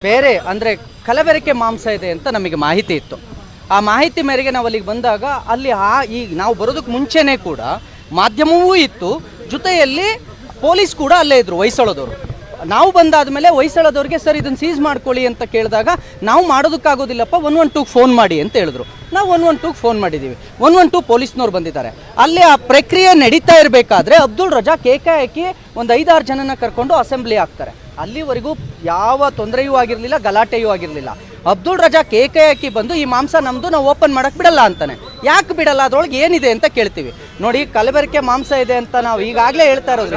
ಬೇರೆ ಅಂದರೆ ಕಲಬೆರಕೆ ಮಾಂಸ ಇದೆ ಅಂತ ನಮಗೆ ಮಾಹಿತಿ ಇತ್ತು. ಆ ಮಾಹಿತಿ ಮೇರೆಗೆ ನಾವು ಅಲ್ಲಿಗೆ ಬಂದಾಗ ಅಲ್ಲಿ ಈಗ ನಾವು ಬರೋದಕ್ಕೆ ಮುಂಚೆನೇ ಕೂಡ ಮಾಧ್ಯಮವೂ ಇತ್ತು, ಜೊತೆಯಲ್ಲಿ ಪೊಲೀಸ್ ಕೂಡ ಅಲ್ಲೇ ಇದ್ರು, ಹೊಯ್ಸಳದವರು. ನಾವು ಬಂದಾದಮೇಲೆ ಹೊಯ್ಸಳದವ್ರಿಗೆ ಸರ್ ಇದನ್ನು ಸೀಸ್ ಮಾಡ್ಕೊಳ್ಳಿ ಅಂತ ಕೇಳಿದಾಗ ನಾವು ಮಾಡೋದಕ್ಕಾಗೋದಿಲ್ಲಪ್ಪ 112ಗೆ ಫೋನ್ ಮಾಡಿ ಅಂತ ಹೇಳಿದ್ರು. ನಾವು 112ಗೆ ಫೋನ್ ಮಾಡಿದ್ದೀವಿ. 112 ಪೊಲೀಸ್ನವ್ರು ಬಂದಿದ್ದಾರೆ. ಅಲ್ಲಿ ಆ ಪ್ರಕ್ರಿಯೆ ನಡೀತಾ ಇರಬೇಕಾದ್ರೆ ಅಬ್ದುಲ್ ರಜಾಕ್ ಏಕಾಏಕಿ ಒಂದು 5-6 ಜನನ ಕರ್ಕೊಂಡು ಅಸೆಂಬ್ಲಿ ಆಗ್ತಾರೆ. ಅಲ್ಲಿವರೆಗೂ ಯಾವ ತೊಂದರೆಯೂ ಆಗಿರಲಿಲ್ಲ, ಗಲಾಟೆಯೂ ಆಗಿರಲಿಲ್ಲ. ಅಬ್ದುಲ್ ರಜಾಕ್ ಏಕಾಏಕಿ ಬಂದು ಈ ಮಾಂಸ ನಮ್ಮದು, ನಾವು ಓಪನ್ ಮಾಡೋಕ್ಕೆ ಬಿಡಲ್ಲ ಅಂತಾನೆ. ಯಾಕೆ ಬಿಡಲ್ಲ, ಅದರೊಳಗೆ ಏನಿದೆ ಅಂತ ಕೇಳ್ತೀವಿ. ನೋಡಿ, ಕಲಬೆರಕೆ ಮಾಂಸ ಇದೆ ಅಂತ ನಾವು ಈಗಾಗಲೇ ಹೇಳ್ತಾ ಇರೋದು.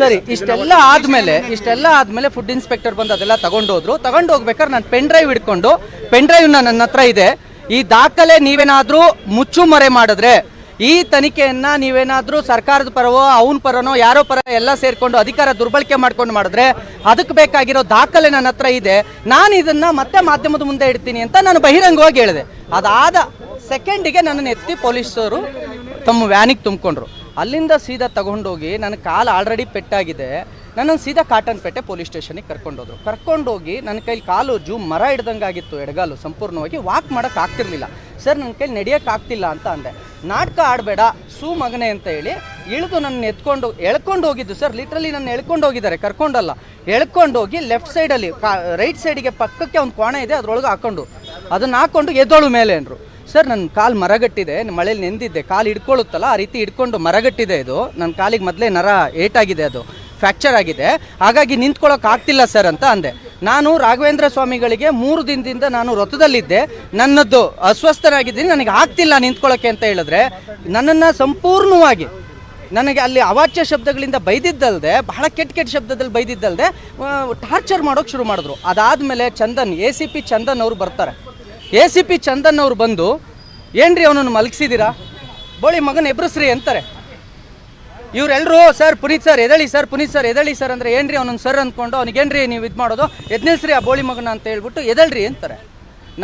ಸರಿ, ಇಷ್ಟೆಲ್ಲ ಆದ್ಮೇಲೆ ಫುಡ್ ಇನ್ಸ್ಪೆಕ್ಟರ್ ಬಂದು ಅದೆಲ್ಲ ತಗೊಂಡು ಹೋಗ್ಬೇಕಾದ್ರೆ ನಾನು ಪೆನ್ ಡ್ರೈವ್ ಹಿಡ್ಕೊಂಡು, ಪೆನ್ ಡ್ರೈವ್ ನನ್ನ ಹತ್ರ ಇದೆ, ಈ ದಾಖಲೆ ನೀವೇನಾದ್ರೂ ಮುಚ್ಚುಮರೆ ಮಾಡಿದ್ರೆ, ಈ ತನಿಖೆಯನ್ನ ನೀವೇನಾದ್ರೂ ಸರ್ಕಾರದ ಪರವೋ ಅವನ ಪರನೋ ಯಾರೋ ಪರ ಎಲ್ಲ ಸೇರ್ಕೊಂಡು ಅಧಿಕಾರ ದುರ್ಬಳಕೆ ಮಾಡ್ಕೊಂಡು ಮಾಡಿದ್ರೆ ಅದಕ್ಕೆ ಬೇಕಾಗಿರೋ ದಾಖಲೆ ನನ್ನ ಹತ್ರ ಇದೆ, ನಾನು ಇದನ್ನ ಮತ್ತೆ ಮಾಧ್ಯಮದ ಮುಂದೆ ಇಡ್ತೀನಿ ಅಂತ ನಾನು ಬಹಿರಂಗವಾಗಿ ಹೇಳಿದೆ. ಅದಾದ ಸೆಕೆಂಡಿಗೆ ನನ್ನನ್ನು ಎತ್ತಿ ಪೊಲೀಸರು ತಮ್ಮ ವ್ಯಾನಿಗೆ ತುಂಬಿಕೊಂಡ್ರು. ಅಲ್ಲಿಂದ ಸೀದಾ ತಗೊಂಡೋಗಿ ನನ್ನ ಕಾಲು ಆಲ್ರೆಡಿ ಪೆಟ್ಟಾಗಿದೆ, ನನ್ನನ್ನು ಸೀದಾ ಕಾಟನ್ಪೇಟೆ ಪೊಲೀಸ್ ಸ್ಟೇಷನಿಗೆ ಕರ್ಕೊಂಡೋಗಿ ನನ್ನ ಕೈಲಿ ಕಾಲು ಮರ ಹಿಡ್ದಂಗಾಗಿತ್ತು, ಎಡಗಾಲು ಸಂಪೂರ್ಣವಾಗಿ ವಾಕ್ ಮಾಡೋಕ್ಕೆ ಆಗ್ತಿರ್ಲಿಲ್ಲ. ಸರ್, ನನ್ನ ಕೈಲಿ ನಡೆಯೋಕ್ಕಾಗ್ತಿಲ್ಲ ಅಂತ ಅಂದೆ. ನಾಟಕ ಆಡಬೇಡ ಸೂ ಮಗನೆ ಅಂತ ಹೇಳಿ ಇಳಿದು ನನ್ನ ಎಳ್ಕೊಂಡು ಹೋಗಿದ್ದು. ಸರ್, ಲಿಟ್ರಲಿ ನನ್ನ ಎಳ್ಕೊಂಡು ಹೋಗಿದ್ದಾರೆ, ಕರ್ಕೊಂಡಲ್ಲ, ಎಳ್ಕೊಂಡೋಗಿ ಲೆಫ್ಟ್ ಸೈಡಲ್ಲಿ ರೈಟ್ ಸೈಡಿಗೆ ಪಕ್ಕಕ್ಕೆ ಒಂದು ಕೋಣೆ ಇದೆ, ಅದರೊಳಗೆ ಅದನ್ನು ಹಾಕ್ಕೊಂಡು ಎದ್ದೋಳು ಮೇಲೆ ಅಂದರು. ಸರ್, ನನ್ನ ಕಾಲು ಮರಗಟ್ಟಿದೆ, ಮಳೇಲಿ ನೆಂದಿದ್ದೆ, ಕಾಲು ಹಿಡ್ಕೊಳ್ಳುತ್ತಲ್ಲ ಆ ರೀತಿ ಹಿಡ್ಕೊಂಡು ಮರಗಟ್ಟಿದೆ, ಇದು ನನ್ನ ಕಾಲಿಗೆ ಮೊದಲೇ ನರ ಏಟಾಗಿದೆ, ಅದು ಫ್ರ್ಯಾಕ್ಚರ್ ಆಗಿದೆ, ಹಾಗಾಗಿ ನಿಂತ್ಕೊಳ್ಳೋಕೆ ಆಗ್ತಿಲ್ಲ ಸರ್ ಅಂತ ಅಂದೆ. ನಾನು ರಾಘವೇಂದ್ರ ಸ್ವಾಮಿಗಳಿಗೆ 3 ದಿನದಿಂದ ನಾನು ವ್ರತದಲ್ಲಿದ್ದೆ, ನನ್ನದು ಅಸ್ವಸ್ಥನಾಗಿದ್ದೀನಿ, ನನಗೆ ಆಗ್ತಿಲ್ಲ ನಿಂತ್ಕೊಳ್ಳೋಕೆ ಅಂತ ಹೇಳಿದ್ರೆ ನನ್ನನ್ನು ಸಂಪೂರ್ಣವಾಗಿ ನನಗೆ ಅಲ್ಲಿ ಅವಾಚ್ಯ ಶಬ್ದಗಳಿಂದ ಬೈದಿದ್ದಲ್ದೆ, ಬಹಳ ಕೆಟ್ಟ ಶಬ್ದದಲ್ಲಿ ಬೈದಿದ್ದಲ್ದೆ ಟಾರ್ಚರ್ ಮಾಡೋಕೆ ಶುರು ಮಾಡಿದ್ರು. ಅದಾದಮೇಲೆ ಚಂದನ್, ACP ಚಂದನ್ ಅವರು ಬರ್ತಾರೆ. ACP ಚಂದನ್ ಅವರು ಬಂದು, ಏನ್ರಿ ಅವನನ್ನು ಮಲಗಿಸಿದ್ದೀರಾ, ಬೋಳಿ ಮಗನ ಎಬ್ರಿಸ್ರಿ ಅಂತಾರೆ. ಇವರೆಲ್ಲರೂ ಸರ್ ಪುನೀತ್ ಸರ್ ಎದಳಿ ಸರ್, ಪುನೀತ್ ಸರ್ ಎದಳಿ ಸರ್ ಅಂದರೆ ಏನ್ರಿ ಅವನೊಂದು ಸರ್ ಅಂದ್ಕೊಂಡು, ಅವನಿಗೇನ್ರಿ ನೀವು ಇದು ಮಾಡೋದು, ಎದ್ನಿಲ್ಸ್ರಿ ಆ ಬೋಳಿ ಮಗನ ಅಂತ ಹೇಳ್ಬಿಟ್ಟು ಎದಳ್ರಿ ಅಂತಾರೆ.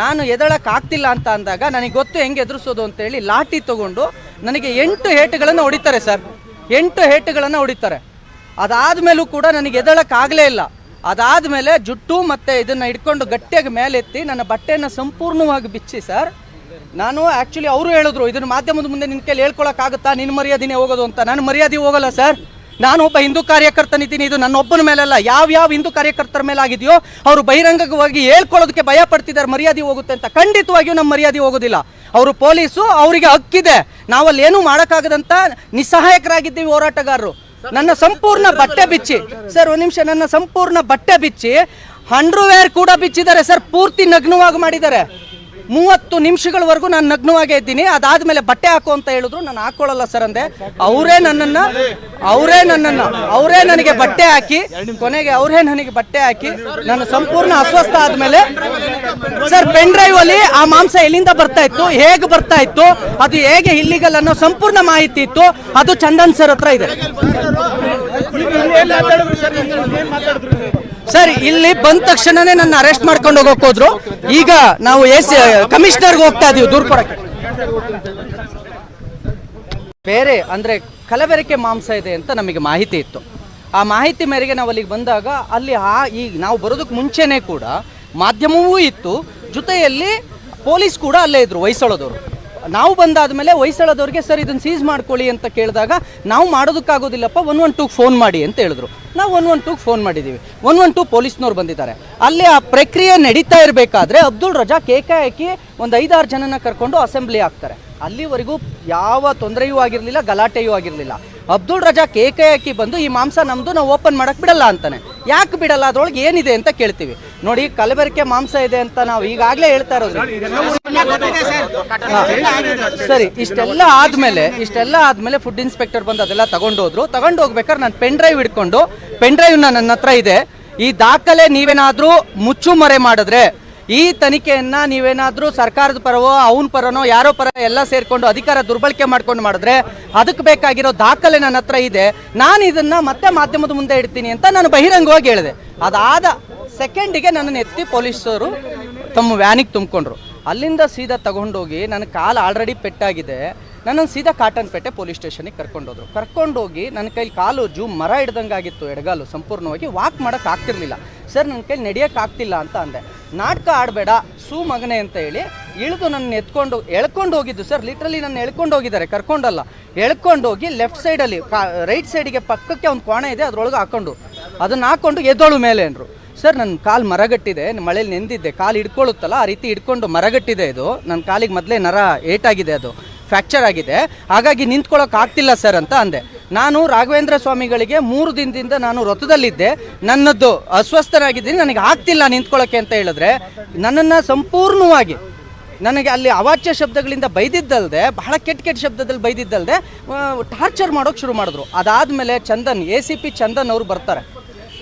ನಾನು ಎದಳಕ್ಕೆ ಆಗ್ತಿಲ್ಲ ಅಂತ ಅಂದಾಗ ನನಗೆ ಗೊತ್ತು ಹೆಂಗೆ ಎದುರಿಸೋದು ಅಂತೇಳಿ ಲಾಠಿ ತೊಗೊಂಡು ನನಗೆ 8 ಏಟುಗಳನ್ನು ಹೊಡಿತಾರೆ ಸರ್, 8 ಏಟುಗಳನ್ನು ಹೊಡಿತಾರೆ. ಅದಾದಮೇಲೂ ಕೂಡ ನನಗೆ ಎದಳಕ್ಕಾಗಲೇ ಇಲ್ಲ. ಅದಾದಮೇಲೆ ಜುಟ್ಟು ಮತ್ತು ಇದನ್ನು ಹಿಡ್ಕೊಂಡು ಗಟ್ಟಿಯಾಗಿ ಮೇಲೆತ್ತಿ ನನ್ನ ಬಟ್ಟೆಯನ್ನು ಸಂಪೂರ್ಣವಾಗಿ ಬಿಚ್ಚಿ ಸರ್, ನಾನು ಆ್ಯಕ್ಚುಲಿ ಅವರು ಹೇಳಿದ್ರು ಇದನ್ನು ಮಾಧ್ಯಮದ ಮುಂದೆ ನಿನ್ನ ಕೈಲಿ ಹೇಳ್ಕೊಳಕ್ಕಾಗುತ್ತಾ, ನಿನ್ನ ಮರ್ಯಾದೆನೇ ಹೋಗೋದು ಅಂತ. ನಾನು ಮರ್ಯಾದೆ ಹೋಗಲ್ಲ ಸರ್, ನಾನೊಬ್ಬ ಹಿಂದೂ ಕಾರ್ಯಕರ್ತನಿದ್ದೀನಿ, ಇದು ನನ್ನೊಬ್ಬನ ಮೇಲೆಲ್ಲ, ಯಾವ ಹಿಂದೂ ಕಾರ್ಯಕರ್ತರ ಮೇಲೆ ಆಗಿದೆಯೋ ಅವರು ಬಹಿರಂಗವಾಗಿ ಹೇಳ್ಕೊಳ್ಳೋದಕ್ಕೆ ಭಯ ಪಡ್ತಿದ್ದಾರೆ, ಮರ್ಯಾದೆ ಹೋಗುತ್ತೆ ಅಂತ. ಖಂಡಿತವಾಗಿಯೂ ನಮ್ಮ ಮರ್ಯಾದೆ ಹೋಗೋದಿಲ್ಲ. ಅವರು ಪೊಲೀಸು, ಅವರಿಗೆ ಹಕ್ಕಿದೆ, ನಾವಲ್ಲಿ ಏನೂ ಮಾಡೋಕ್ಕಾಗದಂತ ನಿಸ್ಸಹಾಯಕರಾಗಿದ್ದೀವಿ ಹೋರಾಟಗಾರರು. ನನ್ನ ಸಂಪೂರ್ಣ ಬಟ್ಟೆ ಬಿಚ್ಚಿ ಸರ್, ಒಂದು ನಿಮಿಷ, ನನ್ನ ಸಂಪೂರ್ಣ ಬಟ್ಟೆ ಬಿಚ್ಚಿ ಅಂಡರ್ವೇರ್ ಕೂಡ ಬಿಚ್ಚಿದ್ದಾರೆ ಸರ್, ಪೂರ್ತಿ ನಗ್ನವಾಗಿ ಮಾಡಿದ್ದಾರೆ. 30 ನಿಮಿಷಗಳವರೆಗೂ ನಾನು ನಗ್ನವಾಗೇ ಇದ್ದೀನಿ. ಅದಾದಮೇಲೆ ಬಟ್ಟೆ ಹಾಕು ಅಂತ ಹೇಳಿದ್ರು, ನಾನು ಹಾಕೊಳ್ಳಲ್ಲ ಸರ್ ಅಂದೆ. ಅವರೇ ನನಗೆ ಬಟ್ಟೆ ಹಾಕಿ, ಕೊನೆಗೆ ಅವರೇ ನನಗೆ ಬಟ್ಟೆ ಹಾಕಿ ನಾನು ಸಂಪೂರ್ಣ ಅಸ್ವಸ್ಥ ಆದಮೇಲೆ ಸರ್, ಪೆನ್ ಡ್ರೈವ್ ಅಲ್ಲಿ ಆ ಮಾಂಸ ಎಲ್ಲಿಂದ ಬರ್ತಾ ಇತ್ತು, ಹೇಗೆ ಬರ್ತಾ ಇತ್ತು, ಅದು ಹೇಗೆ ಇಲ್ಲಿಗಲ್ ಅನ್ನೋ ಸಂಪೂರ್ಣ ಮಾಹಿತಿ ಇತ್ತು, ಅದು ಚಂದನ್ ಸರ್ ಹತ್ರ ಇದೆ ಸರ್. ಇಲ್ಲಿ ಬಂದ ತಕ್ಷಣನೇ ನನ್ನ ಅರೆಸ್ಟ್ ಮಾಡ್ಕೊಂಡು ಹೋಗೋಕೆ ಹೋದ್ರು. ಈಗ ನಾವು ಕಮಿಷನರ್ಗೆ ಹೋಗ್ತಾ ಇದೀವಿ ದೂರ ಕೊಡಕ್ಕೆ. ಬೇರೆ ಅಂದರೆ ಕಲಬೆರಕೆ ಮಾಂಸ ಇದೆ ಅಂತ ನಮಗೆ ಮಾಹಿತಿ ಇತ್ತು. ಆ ಮಾಹಿತಿ ಮೇರೆಗೆ ನಾವು ಅಲ್ಲಿಗೆ ಬಂದಾಗ ಅಲ್ಲಿ ಈಗ ನಾವು ಬರೋದಕ್ಕೆ ಮುಂಚೆನೇ ಕೂಡ ಮಾಧ್ಯಮವೂ ಇತ್ತು, ಜೊತೆಯಲ್ಲಿ ಪೊಲೀಸ್ ಕೂಡ ಅಲ್ಲೇ ಇದ್ರು, ಹೊಯ್ಸಳದವರು. ನಾವು ಬಂದಾದಮೇಲೆ ಹೊಯ್ಸಳದವ್ರಿಗೆ ಸರ್ ಇದನ್ನು ಸೀಸ್ ಮಾಡ್ಕೊಳ್ಳಿ ಅಂತ ಕೇಳಿದಾಗ ನಾವು ಮಾಡೋದಕ್ಕಾಗೋದಿಲ್ಲಪ್ಪ 112ಗೆ ಫೋನ್ ಮಾಡಿ ಅಂತ ಹೇಳಿದ್ರು. ನಾವು 112ಗೆ ಫೋನ್ ಮಾಡಿದ್ದೀವಿ. 112 ಪೊಲೀಸ್ನವ್ರು ಬಂದಿದ್ದಾರೆ. ಅಲ್ಲಿ ಆ ಪ್ರಕ್ರಿಯೆ ನಡೀತಾ ಇರಬೇಕಾದ್ರೆ ಅಬ್ದುಲ್ ರಜಾಕ್ ಏಕಾಏಕಿ ಒಂದು 5-6 ಜನನ ಕರ್ಕೊಂಡು ಅಸೆಂಬ್ಲಿ ಆಗ್ತಾರೆ. ಅಲ್ಲಿವರೆಗೂ ಯಾವ ತೊಂದರೆಯೂ ಆಗಿರಲಿಲ್ಲ, ಗಲಾಟೆಯೂ ಆಗಿರಲಿಲ್ಲ. ಅಬ್ದುಲ್ ರಜಾಕ್ ಏಕಾಏಕಿ ಬಂದು ಈ ಮಾಂಸ ನಮ್ಮದು, ನಾವು ಓಪನ್ ಮಾಡೋಕ್ಕೆ ಬಿಡಲ್ಲ ಅಂತಾನೆ. ಯಾಕೆ ಬಿಡಲ್ಲ, ಅದರೊಳಗೆ ಏನಿದೆ ಅಂತ ಕೇಳ್ತೀವಿ. ನೋಡಿ, ಕಲಬೆರಕೆ ಮಾಂಸ ಇದೆ ಅಂತ ನಾವು ಈಗಾಗಲೇ ಹೇಳ್ತಾ ಇರೋದು. ಸರಿ, ಇಷ್ಟೆಲ್ಲ ಆದ್ಮೇಲೆ ಫುಡ್ ಇನ್ಸ್ಪೆಕ್ಟರ್ ಬಂದು ಅದೆಲ್ಲ ತಗೊಂಡು ಹೋಗ್ಬೇಕಾದ್ರೆ ನಾನು ಪೆನ್ ಡ್ರೈವ್ ಹಿಡ್ಕೊಂಡು, ಪೆನ್ ಡ್ರೈವ್ ನನ್ನ ಹತ್ರ ಇದೆ, ಈ ದಾಖಲೆ ನೀವೇನಾದ್ರೂ ಮುಚ್ಚುಮರೆ ಮಾಡಿದ್ರೆ, ಈ ತನಿಖೆಯನ್ನ ನೀವೇನಾದ್ರೂ ಸರ್ಕಾರದ ಪರವೋ ಅವನ ಪರನೋ ಯಾರೋ ಪರ ಎಲ್ಲ ಸೇರ್ಕೊಂಡು ಅಧಿಕಾರ ದುರ್ಬಳಕೆ ಮಾಡ್ಕೊಂಡು ಮಾಡಿದ್ರೆ ಅದಕ್ಕೆ ಬೇಕಾಗಿರೋ ದಾಖಲೆ ನನ್ನ ಹತ್ರ ಇದೆ, ನಾನು ಇದನ್ನ ಮತ್ತೆ ಮಾಧ್ಯಮದ ಮುಂದೆ ಇಡ್ತೀನಿ ಅಂತ ನಾನು ಬಹಿರಂಗವಾಗಿ ಹೇಳಿದೆ. ಅದಾದ ಸೆಕೆಂಡಿಗೆ ನನ್ನನ್ನು ಎತ್ತಿ ಪೊಲೀಸರು ತಮ್ಮ ವ್ಯಾನಿಗೆ ತುಂಬಿಕೊಂಡ್ರು. ಅಲ್ಲಿಂದ ಸೀದಾ ತಗೊಂಡೋಗಿ ನನ್ನ ಕಾಲು ಆಲ್ರೆಡಿ ಪೆಟ್ಟಾಗಿದೆ, ನನ್ನನ್ನು ಸೀದಾ ಕಾಟನ್ಪೇಟೆ ಪೊಲೀಸ್ ಸ್ಟೇಷನಿಗೆ ಕರ್ಕೊಂಡೋದ್ರು. ಕರ್ಕೊಂಡೋಗಿ ನನ್ನ ಕೈಲಿ ಕಾಲು ಮರ ಹಿಡ್ದಂಗಾಗಿತ್ತು, ಎಡಗಾಲು ಸಂಪೂರ್ಣವಾಗಿ ವಾಕ್ ಮಾಡೋಕೆ ಆಗ್ತಿರ್ಲಿಲ್ಲ. ಸರ್ ನನ್ನ ಕೈಲಿ ನಡೆಯೋಕೆ ಆಗ್ತಿಲ್ಲ ಅಂತ ಅಂದೆ. ನಾಟಕ ಆಡಬೇಡ ಸೂ ಮಗನೆ ಅಂತ ಹೇಳಿ ಇಳಿದು ನನ್ನ ಎಳ್ಕೊಂಡು ಹೋಗಿದ್ದು ಸರ್. ಲಿಟ್ರಲಿ ನನ್ನ ಎಳ್ಕೊಂಡು ಹೋಗಿದ್ದಾರೆ, ಕರ್ಕೊಂಡಲ್ಲ, ಎಳ್ಕೊಂಡೋಗಿ ಲೆಫ್ಟ್ ಸೈಡಲ್ಲಿ ರೈಟ್ ಸೈಡಿಗೆ ಪಕ್ಕಕ್ಕೆ ಒಂದು ಕೋಣೆ ಇದೆ, ಅದ್ರೊಳಗೆ ಅದನ್ನು ಹಾಕ್ಕೊಂಡು ಎದ್ದೋಳು ಮೇಲೆ ಅಂದರು. ಸರ್ ನನ್ನ ಕಾಲು ಮರಗಟ್ಟಿದೆ, ಮಳೇಲಿ ನೆಂದಿದ್ದೆ, ಕಾಲು ಹಿಡ್ಕೊಳ್ಳುತ್ತಲ್ಲ ಆ ರೀತಿ ಹಿಡ್ಕೊಂಡು ಮರಗಟ್ಟಿದೆ. ಇದು ನನ್ನ ಕಾಲಿಗೆ ಮೊದಲೇ ನರ ಏಟಾಗಿದೆ, ಅದು ಫ್ರ್ಯಾಕ್ಚರ್ ಆಗಿದೆ, ಹಾಗಾಗಿ ನಿಂತ್ಕೊಳ್ಳೋಕೆ ಆಗ್ತಿಲ್ಲ ಸರ್ ಅಂತ ಅಂದೆ. ನಾನು ರಾಘವೇಂದ್ರ ಸ್ವಾಮಿಗಳಿಗೆ 3 ದಿನದಿಂದ ನಾನು ವ್ರತದಲ್ಲಿದ್ದೆ, ನನ್ನದು ಅಸ್ವಸ್ಥನಾಗಿದ್ದೀನಿ, ನನಗೆ ಆಗ್ತಿಲ್ಲ ನಿಂತ್ಕೊಳ್ಳೋಕ್ಕೆ ಅಂತ ಹೇಳಿದ್ರೆ ನನ್ನನ್ನು ಸಂಪೂರ್ಣವಾಗಿ ನನಗೆ ಅಲ್ಲಿ ಅವಾಚ್ಯ ಶಬ್ದಗಳಿಂದ ಬೈದಿದ್ದಲ್ದೆ, ಬಹಳ ಕೆಟ್ಟ ಶಬ್ದದಲ್ಲಿ ಬೈದಿದ್ದಲ್ದೆ ಟಾರ್ಚರ್ ಮಾಡೋಕೆ ಶುರು ಮಾಡಿದ್ರು. ಅದಾದಮೇಲೆ ಚಂದನ್ ACP ಚಂದನ್ ಅವರು ಬರ್ತಾರೆ.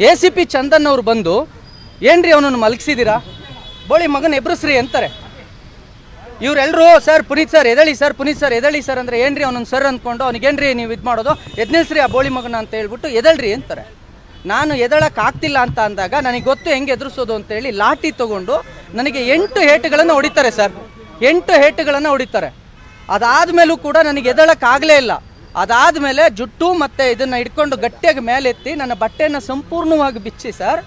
ACP ಚಂದನ್ ಅವರು ಬಂದು ಏನ್ರಿ ಅವನನ್ನು ಮಲಗಿಸಿದ್ದೀರಾ, ಬೋಳಿ ಮಗನ ಎಬ್ರಸ್ರಿ ಅಂತಾರೆ. ಇವರೆಲ್ಲರೂ ಸರ್ ಪುನೀತ್ ಸರ್ ಎದಳಿ ಸರ್, ಪುನೀತ್ ಸರ್ ಎದಳಿ ಸರ್ ಅಂದರೆ ಏನ್ರಿ ಅವನನ್ನು ಸರ್ ಅಂದ್ಕೊಂಡು ಅವನಿಗೇನ್ರಿ ನೀವು ಇದು ಮಾಡೋದು, ಎದ್ನಿಲ್ಸ್ರಿ ಆ ಬೋಳಿ ಮಗನ ಅಂತ ಹೇಳ್ಬಿಟ್ಟು ಎದಳ್ರಿ ಅಂತಾರೆ. ನಾನು ಎದಳಕ್ಕೆ ಆಗ್ತಿಲ್ಲ ಅಂತ ಅಂದಾಗ ನನಗೆ ಗೊತ್ತು ಹೆಂಗೆ ಎದುರಿಸೋದು ಅಂತೇಳಿ ಲಾಠಿ ತೊಗೊಂಡು ನನಗೆ 8 ಏಟುಗಳನ್ನು ಹೊಡಿತಾರೆ ಸರ್, 8 ಏಟುಗಳನ್ನು ಹೊಡಿತಾರೆ. ಅದಾದಮೇಲೂ ಕೂಡ ನನಗೆ ಎದಳಕ್ಕಾಗಲೇ ಇಲ್ಲ. ಅದಾದಮೇಲೆ ಜುಟ್ಟು ಮತ್ತು ಇದನ್ನು ಹಿಡ್ಕೊಂಡು ಗಟ್ಟಿಯಾಗಿ ಮೇಲೆತ್ತಿ ನನ್ನ ಬಟ್ಟೆಯನ್ನು ಸಂಪೂರ್ಣವಾಗಿ ಬಿಚ್ಚಿ ಸರ್,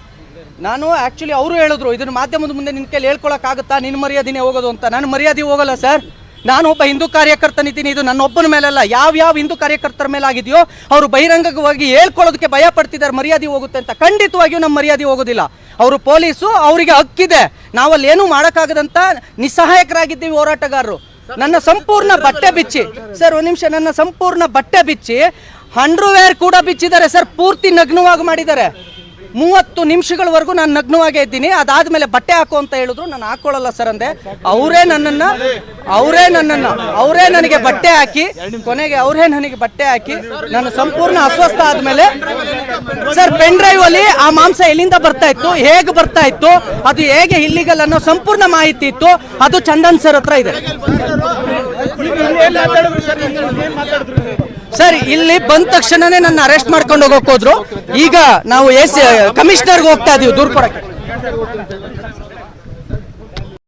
ನಾನು ಆ್ಯಕ್ಚುಲಿ ಅವರು ಹೇಳಿದ್ರು ಇದನ್ನು ಮಾಧ್ಯಮದ ಮುಂದೆ ನಿನ್ನ ಕೈಲಿ ಹೇಳ್ಕೊಳಕ್ಕಾಗುತ್ತಾ, ನಿನ್ನ ಮರ್ಯಾದೆನೇ ಹೋಗೋದು ಅಂತ. ನಾನು ಮರ್ಯಾದೆ ಹೋಗಲ್ಲ ಸರ್, ನಾನು ಒಬ್ಬ ಹಿಂದೂ ಕಾರ್ಯಕರ್ತನಿದ್ದೀನಿ. ಇದು ನನ್ನೊಬ್ಬನ ಮೇಲಲ್ಲ, ಯಾವ ಹಿಂದೂ ಕಾರ್ಯಕರ್ತರ ಮೇಲೆ ಆಗಿದೆಯೋ ಅವರು ಬಹಿರಂಗವಾಗಿ ಹೇಳ್ಕೊಳ್ಳೋದಕ್ಕೆ ಭಯ ಪಡ್ತಿದ್ದಾರೆ ಮರ್ಯಾದೆ ಹೋಗುತ್ತೆ ಅಂತ. ಖಂಡಿತವಾಗಿಯೂ ನಮ್ಮ ಮರ್ಯಾದೆ ಹೋಗೋದಿಲ್ಲ. ಅವರು ಪೊಲೀಸು, ಅವರಿಗೆ ಹಕ್ಕಿದೆ, ನಾವಲ್ಲಿ ಏನೂ ಮಾಡೋಕ್ಕಾಗದಂಥ ನಿಸ್ಸಹಾಯಕರಾಗಿದ್ದೀವಿ ಹೋರಾಟಗಾರರು. ನನ್ನ ಸಂಪೂರ್ಣ ಬಟ್ಟೆ ಬಿಚ್ಚಿ ಸರ್, ಒಂದು ನಿಮಿಷ, ನನ್ನ ಸಂಪೂರ್ಣ ಬಟ್ಟೆ ಬಿಚ್ಚಿ ಅಂಡರ್ವೇರ್ ಕೂಡ ಬಿಚ್ಚಿದ್ದಾರೆ ಸರ್, ಪೂರ್ತಿ ನಗ್ನವಾಗಿ ಮಾಡಿದ್ದಾರೆ. 30 ನಿಮಿಷಗಳವರೆಗೂ ನಾನು ನಗ್ನವಾಗೇ ಇದ್ದೀನಿ. ಅದಾದಮೇಲೆ ಬಟ್ಟೆ ಹಾಕು ಅಂತ ಹೇಳಿದ್ರು, ನಾನು ಹಾಕೊಳ್ಳಲ್ಲ ಸರ್ ಅಂದೆ. ಅವರೇ ನನಗೆ ಬಟ್ಟೆ ಹಾಕಿ, ಕೊನೆಗೆ ಅವರೇ ನನಗೆ ಬಟ್ಟೆ ಹಾಕಿ ನಾನು ಸಂಪೂರ್ಣ ಅಸ್ವಸ್ಥ ಆದಮೇಲೆ ಸರ್ ಪೆನ್ ಡ್ರೈವ್ ಅಲ್ಲಿ ಆ ಮಾಂಸ ಎಲ್ಲಿಂದ ಬರ್ತಾ ಇತ್ತು, ಹೇಗೆ ಬರ್ತಾ ಇತ್ತು, ಅದು ಹೇಗೆ ಇಲ್ಲಿಗಲ್ ಅನ್ನೋ ಸಂಪೂರ್ಣ ಮಾಹಿತಿ ಇತ್ತು. ಅದು ಚಂದನ್ ಸರ್ ಹತ್ರ ಇದೆ ಸರ್. ಇಲ್ಲಿ ಬಂದ ತಕ್ಷಣನೇ ನನ್ನ ಅರೆಸ್ಟ್ ಮಾಡ್ಕೊಂಡು ಹೋಗೋಕೆ ಹೋದ್ರು. ಈಗ ನಾವು ಕಮಿಷನರ್ಗೆ ಹೋಗ್ತಾ ಇದೀವಿ ದೂರ ಕೊಡಕ್ಕೆ.